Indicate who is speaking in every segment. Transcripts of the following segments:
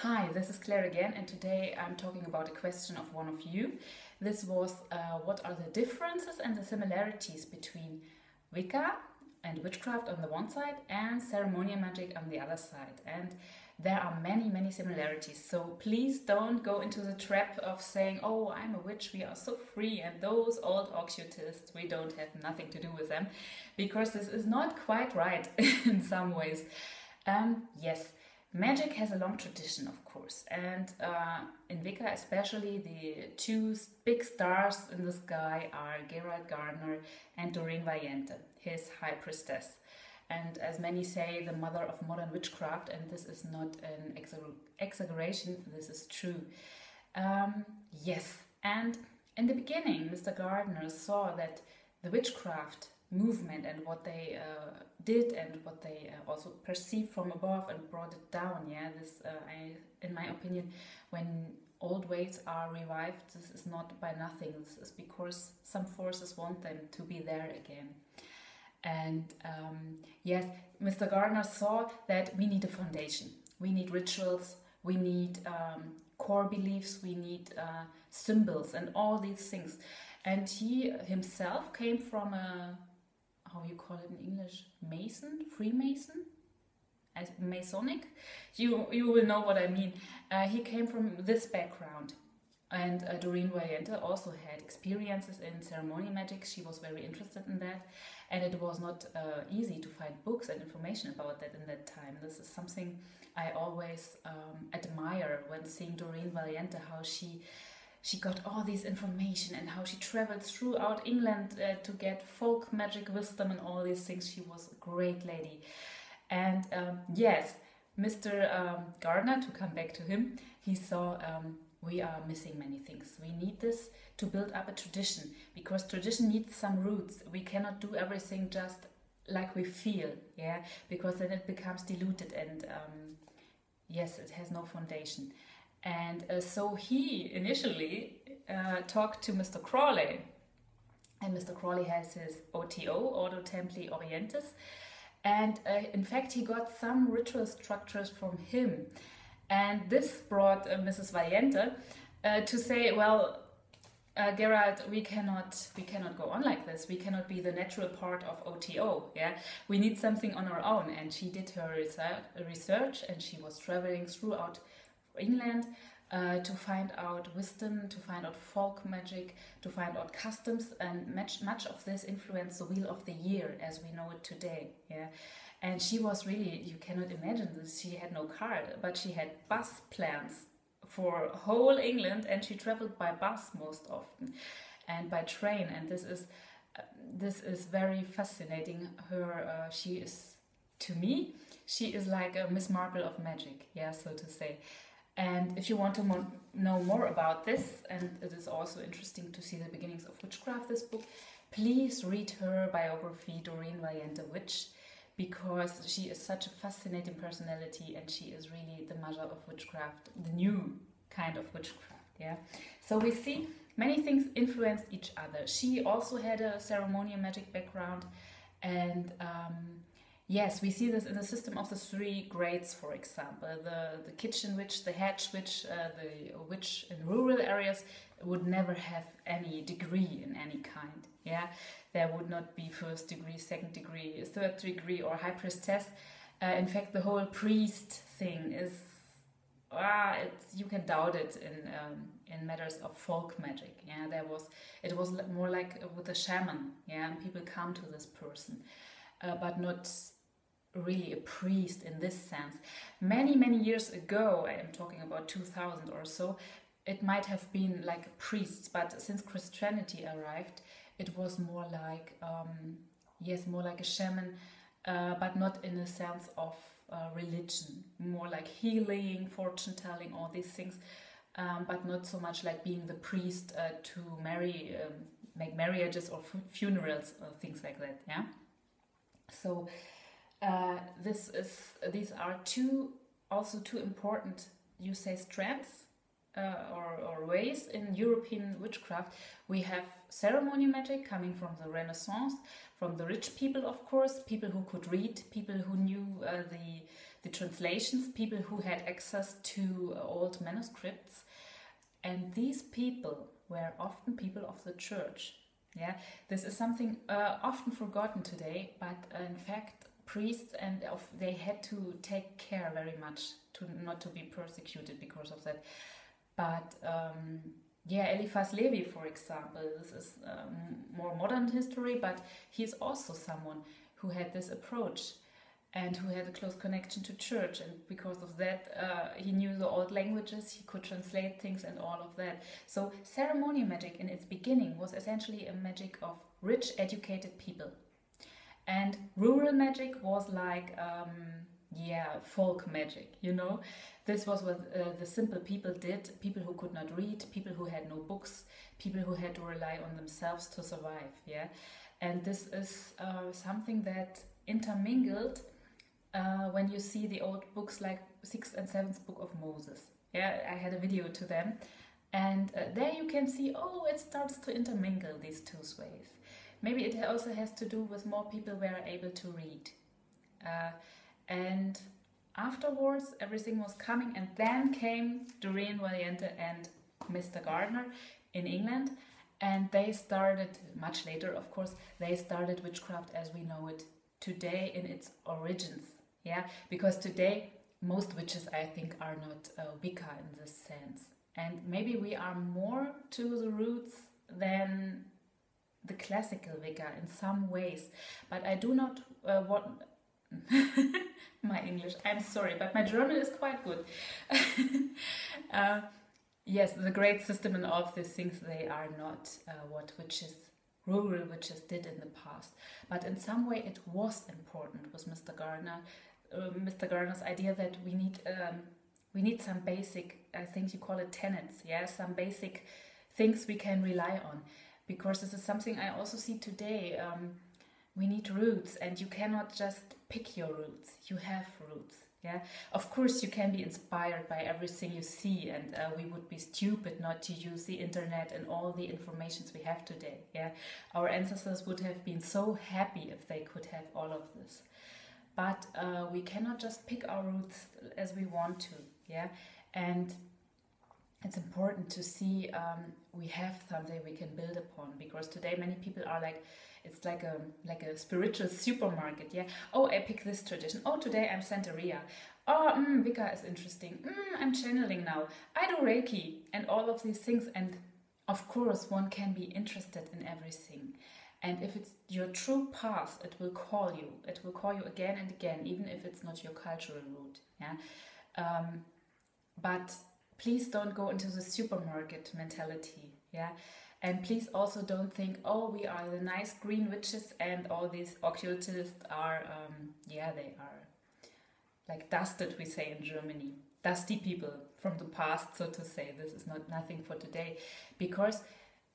Speaker 1: Hi, this is Claire again, and today I'm talking about a question of one of you. This was what are the differences and the similarities between Wicca and witchcraft on the one side and ceremonial magic on the other side. And there are many similarities, so please don't go into the trap of saying, oh, I'm a witch, we are so free, and those old occultists, we don't have nothing to do with them, because this is not quite right in some ways. Yes. Magic has a long tradition, of course, and in Wicca especially, the two big stars in the sky are Gerald Gardner and Doreen Valiente, his high priestess. And as many say, the mother of modern witchcraft, and this is not an exaggeration, this is true. Yes, and in the beginning, Mr. Gardner saw that the witchcraft movement and what they did and what they also perceived from above and brought it down. Yeah, this in my opinion, when old ways are revived, this is not by nothing. This is because some forces want them to be there again. And yes, Mr. Gardner saw that we need a foundation. We need rituals. We need core beliefs. We need symbols and all these things. And he himself came from a, how you call it in English, Freemason, as Masonic. You will know what I mean. He came from this background, and Doreen Valiente also had experiences in ceremonial magic. She was very interested in that, and it was not easy to find books and information about that in that time. This is something I always admire when seeing Doreen Valiente, how she got all this information and how she traveled throughout England to get folk magic wisdom and all these things. She was a great lady. And yes, Mr. Gardner, to come back to him, he saw we are missing many things. We need this to build up a tradition, because tradition needs some roots. We cannot do everything just like we feel, yeah, because then it becomes diluted and yes, it has no foundation. And so he initially talked to Mr. Crawley, and Mr. Crawley has his OTO, Ordo Templi Orientis, and in fact he got some ritual structures from him, and this brought Mrs. Valiente to say, well, Gerald, we cannot go on like this. We cannot be the natural part of OTO. Yeah, we need something on our own. And she did her research, and she was traveling throughout England to find out wisdom, to find out folk magic, to find out customs, and much of this influenced the Wheel of the Year as we know it today. Yeah, and she was really, you cannot imagine this. She had no car, but she had bus plans for whole England, and she traveled by bus most often, and by train. And this is very fascinating. Her she is, to me, she is like a Miss Marple of magic. Yeah, so to say. And if you want to know more about this, and it is also interesting to see the beginnings of witchcraft, this book, please read her biography, Doreen Valiente Witch, because she is such a fascinating personality, and she is really the mother of witchcraft, the new kind of witchcraft. Yeah. So we see many things influenced each other. She also had a ceremonial magic background, and yes, we see this in the system of the three grades, for example. The kitchen witch, the hedge witch, the witch in rural areas would never have any degree in any kind. Yeah, there would not be first degree, second degree, third degree, or high priestess. In fact, the whole priest thing is, you can doubt it in matters of folk magic. Yeah, it was more like with a shaman. Yeah, and people come to this person, but not really a priest in this sense. Many years ago, I am talking about 2000 or so, it might have been like priests, but since Christianity arrived, it was more like yes, more like a shaman, but not in a sense of religion, more like healing, fortune telling, all these things, but not so much like being the priest to marry, make marriages or funerals or things like that. Yeah, so these are two important, you say, strands or ways in European witchcraft. We have ceremonial magic coming from the Renaissance, from the rich people, of course, people who could read, people who knew the translations, people who had access to old manuscripts. And these people were often people of the church. Yeah, this is something often forgotten today, but in fact, priests they had to take care very much to not to be persecuted because of that. But yeah, Eliphas Levi, for example, this is more modern history, but he's also someone who had this approach and who had a close connection to church, and because of that he knew the old languages, he could translate things and all of that. So ceremonial magic in its beginning was essentially a magic of rich, educated people. And rural magic was like, folk magic, you know. This was what the simple people did, people who could not read, people who had no books, people who had to rely on themselves to survive, yeah. And this is something that intermingled when you see the old books like 6th and 7th book of Moses. Yeah, I had a video to them. And there you can see, it starts to intermingle these two ways. Maybe it also has to do with more people were able to read. And afterwards, everything was coming, and then came Doreen Valiente and Mr. Gardner in England, and they started, much later of course, they started witchcraft as we know it today in its origins. Yeah, because today most witches, I think, are not Wicca in this sense. And maybe we are more to the roots than the classical Wicca in some ways. But I do not want... my English, I'm sorry, but my German is quite good. Yes, the great system and all of these things, they are not what witches, rural witches, did in the past. But in some way it was important with Mr. Gardner's idea that we need some basic, I think you call it tenets, yeah, some basic things we can rely on. Because this is something I also see today. We need roots, and you cannot just pick your roots. You have roots, yeah. Of course, you can be inspired by everything you see, and we would be stupid not to use the internet and all the informations we have today, yeah. Our ancestors would have been so happy if they could have all of this. But we cannot just pick our roots as we want to, yeah. And it's important to see we have something we can build upon, because today many people are like, it's like a spiritual supermarket, yeah. Oh, I pick this tradition. Oh, today I'm Santeria. Oh, Wicca is interesting. I'm channeling now. I do Reiki and all of these things. And of course, one can be interested in everything. And if it's your true path, it will call you. It will call you again and again, even if it's not your cultural route, yeah. But please don't go into the supermarket mentality, yeah. And please also don't think, we are the nice green witches and all these occultists are, they are like dusted, we say in Germany. Dusty people from the past, so to say. This is nothing for today, because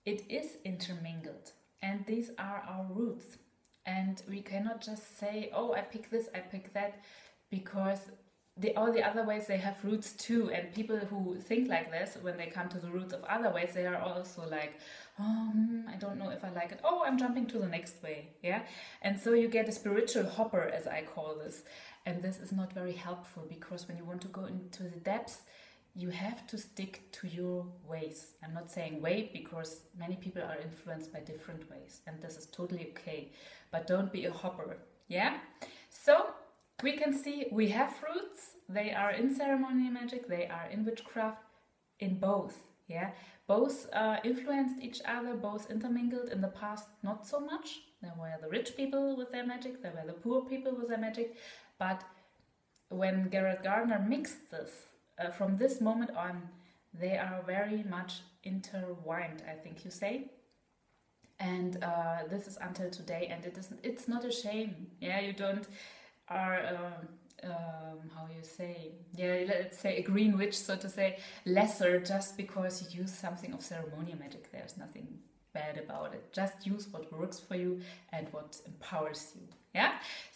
Speaker 1: it is intermingled. And these are our roots. And we cannot just say, I pick this, I pick that, because all the other ways, they have roots too, and people who think like this, when they come to the roots of other ways, they are also like, I don't know if I like it. I'm jumping to the next way, yeah? And so you get a spiritual hopper, as I call this, and this is not very helpful, because when you want to go into the depths, you have to stick to your ways. I'm not saying way, because many people are influenced by different ways, and this is totally okay, but don't be a hopper, yeah? So we can see we have roots. They are in ceremonial magic, they are in witchcraft, in both, yeah. Both influenced each other, both intermingled. In the past, not so much. There were the rich people with their magic, there were the poor people with their magic. But when Gerard Gardner mixed this, from this moment on, they are very much intertwined, I think you say. And this is until today, and it's not a shame, yeah. You don't are let's say a green witch, so to say, lesser just because you use something of ceremonial magic. There's nothing bad about it. Just use what works for you and what empowers you, yeah.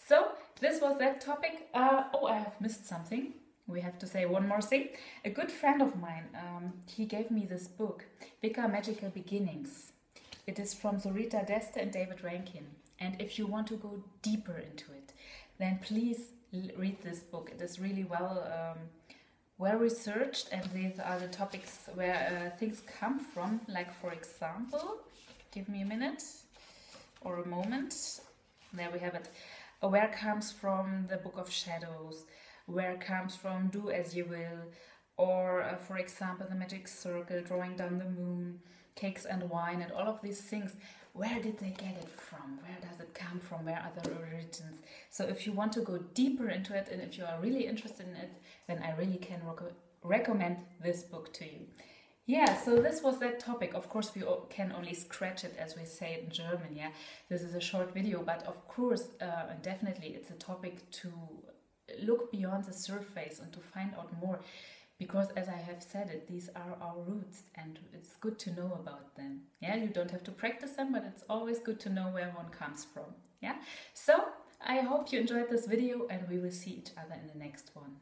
Speaker 1: So this was that topic. I have missed something. we have to say one more thing. A good friend of mine, he gave me this book, Wicca Magical Beginnings. It is from Zorita Deste and David Rankin. And if you want to go deeper into it, then please read this book. It is really well researched, and these are the topics where things come from. Like, for example, give me a minute or a moment. There we have it. Where comes from the Book of Shadows? Where comes from Do As You Will? Or, for example, the Magic Circle, Drawing Down the Moon, Cakes and Wine, and all of these things. Where did they get it from? Where does it come from? Where are the origins? So if you want to go deeper into it, and if you are really interested in it, then I really can recommend this book to you. Yeah, so this was that topic. Of course, we can only scratch it, as we say it in German. Yeah, this is a short video, but of course, and definitely, it's a topic to look beyond the surface and to find out more. Because, as I have said it, these are our roots, and it's good to know about them. Yeah, you don't have to practice them, but it's always good to know where one comes from. Yeah, so I hope you enjoyed this video, and we will see each other in the next one.